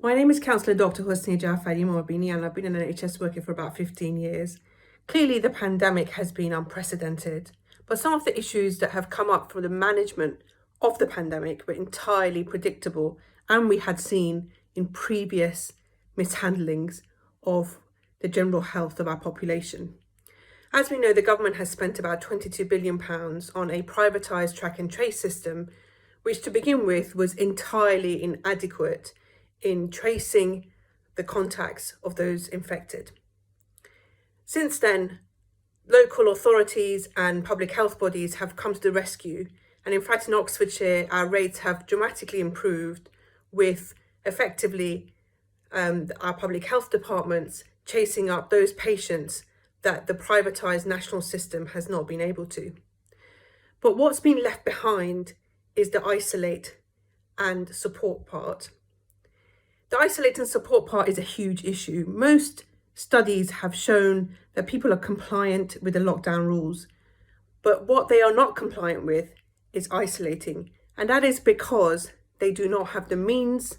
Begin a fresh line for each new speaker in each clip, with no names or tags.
My name is Councillor Dr. Hosnieh Djafari-Marbini, and I've been in NHS working for about 15 years. Clearly, the pandemic has been unprecedented, but some of the issues that have come up from the management of the pandemic were entirely predictable, and we had seen in previous mishandlings of the general health of our population. As we know, the government has spent about £22 billion on a privatised track and trace system, which to begin with was entirely inadequate in tracing the contacts of those infected. Since then, local authorities and public health bodies have come to the rescue, and in fact in Oxfordshire our rates have dramatically improved, with effectively our public health departments chasing up those patients that the privatised national system has not been able to. But what's been left behind is the isolate and support part. The isolate and support part is a huge issue. Most studies have shown that people are compliant with the lockdown rules, but what they are not compliant with is isolating, and that is because they do not have the means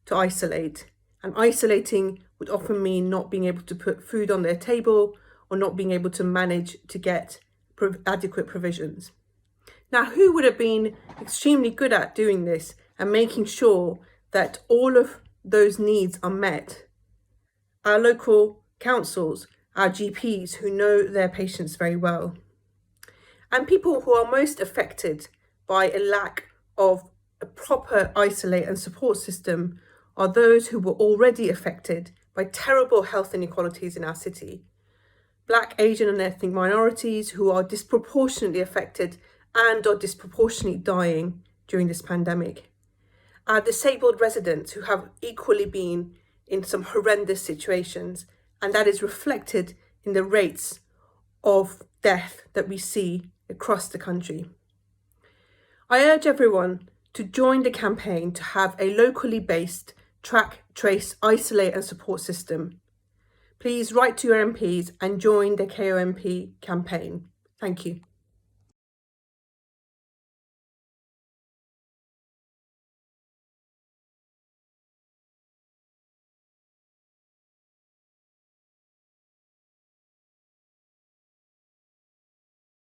to isolate, and isolating would often mean not being able to put food on their table or not being able to manage to get adequate provisions. Now, who would have been extremely good at doing this and making sure that all of those needs are met? Our local councils, our GPs who know their patients very well. And people who are most affected by a lack of a proper isolate and support system are those who were already affected by terrible health inequalities in our city. Black, Asian and ethnic minorities who are disproportionately affected and are disproportionately dying during this pandemic. Our disabled residents who have equally been in some horrendous situations, and that is reflected in the rates of death that we see across the country. I urge everyone to join the campaign to have a locally based track, trace, isolate and support system. Please write to your MPs and join the KOMP campaign. Thank you.